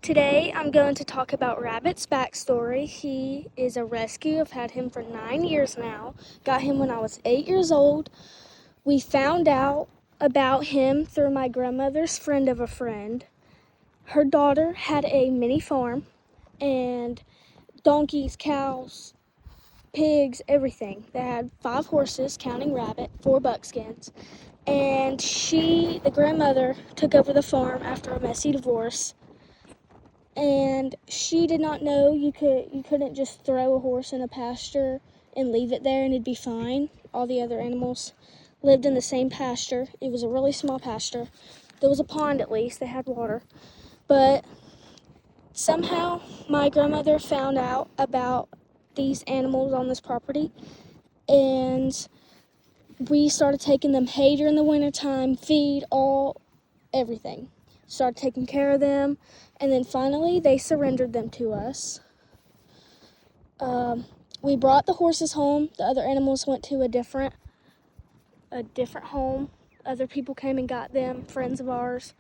Today I'm going to talk about Rabbit's backstory. He is a rescue. I've had him for 9 years now. Got him when I was 8 years old. We found out about him through my grandmother's friend of a friend. Her daughter had a mini farm and donkeys, cows, pigs, everything. They had 5 horses, counting Rabbit, 4 buckskins. And the grandmother, took over the farm after a messy divorce. And she did not know you couldn't just throw a horse in a pasture and leave it there and it'd be fine. All the other animals lived in the same pasture. It was a really small pasture. There was a pond at least, they had water. But somehow my grandmother found out about these animals on this property, and we started taking them hay during the wintertime, feed, everything. Started taking care of them, and then finally they surrendered them to us. We brought the horses home. The other animals went to a different home. Other people came and got them, friends of ours.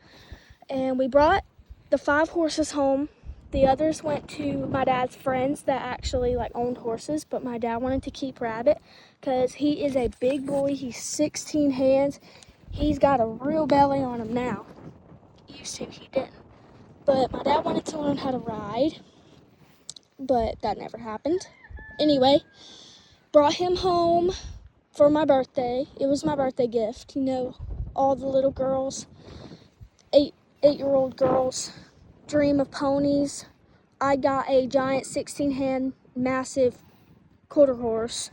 And we brought the 5 horses home. The others went to my dad's friends that actually owned horses, but my dad wanted to keep Rabbit because he is a big boy. He's 16 hands. He's got a real belly on him now. He didn't. But my dad wanted to learn how to ride, but that never happened. Anyway, brought him home for my birthday. It was my birthday gift. All the little girls, 8-year-old girls, dream of ponies. I got a giant 16-hand, massive quarter horse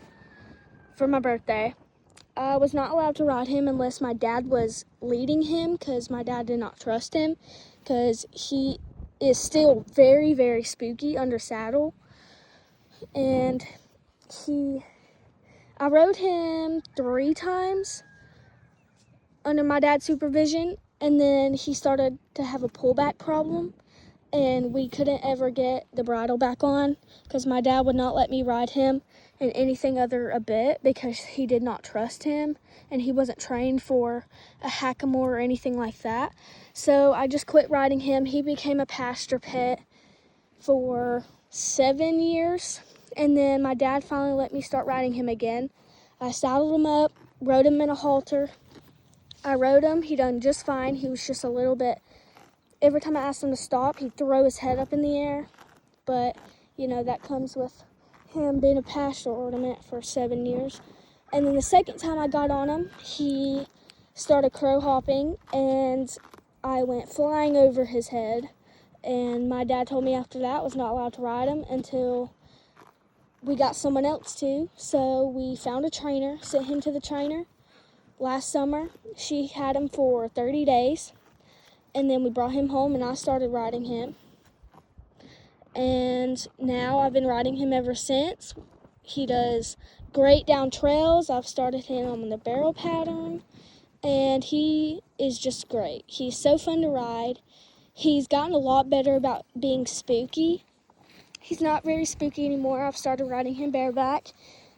for my birthday. I was not allowed to ride him unless my dad was leading him because my dad did not trust him because he is still very, very spooky under saddle. And I rode him 3 times under my dad's supervision, and then he started to have a pullback problem, and we couldn't ever get the bridle back on because my dad would not let me ride him in anything other a bit because he did not trust him, and he wasn't trained for a hackamore or anything like that. So I just quit riding him. He became a pasture pet for 7 years, and then my dad finally let me start riding him again. I saddled him up, rode him in a halter. I rode him. He done just fine. He was just a little bit, every time I asked him to stop, he'd throw his head up in the air. But, that comes with him being a pasture ornament for 7 years. And then the second time I got on him, he started crow hopping, and I went flying over his head. And my dad told me after that I was not allowed to ride him until we got someone else to. So we found a trainer, sent him to the trainer. Last summer, she had him for 30 days. And then we brought him home and I started riding him. And now I've been riding him ever since. He does great down trails. I've started him on the barrel pattern. And he is just great. He's so fun to ride. He's gotten a lot better about being spooky. He's not very spooky anymore. I've started riding him bareback.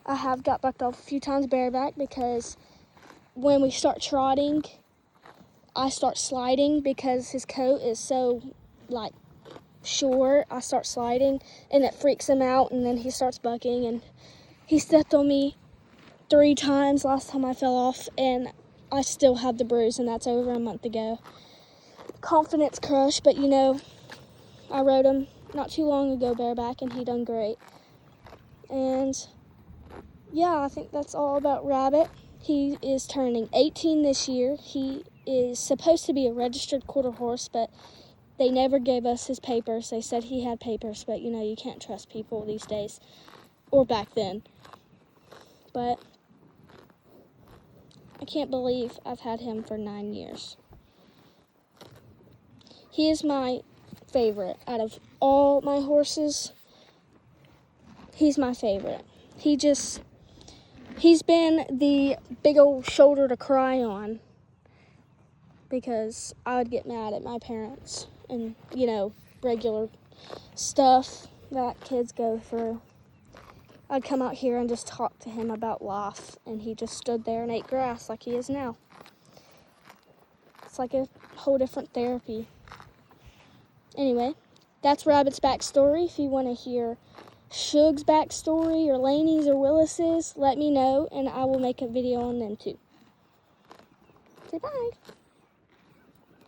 I have got bucked off a few times bareback because when we start trotting, I start sliding because his coat is so short. I start sliding and it freaks him out, and then he starts bucking, and he stepped on me 3 times last time I fell off, and I still have the bruise, and that's over a month ago. Confidence crush, but I rode him not too long ago bareback and he done great. And yeah, I think that's all about Rabbit. He is turning 18 this year. He is supposed to be a registered quarter horse, but they never gave us his papers. They said he had papers, but you can't trust people these days, or back then. But I can't believe I've had him for 9 years. He is my favorite out of all my horses. He's my favorite. He's been the big old shoulder to cry on because I would get mad at my parents and, regular stuff that kids go through. I'd come out here and just talk to him about life, and he just stood there and ate grass like he is now. It's like a whole different therapy. Anyway, that's Rabbit's backstory. If you want to hear Shug's backstory or Laney's or Willis's, let me know and I will make a video on them too. Say bye.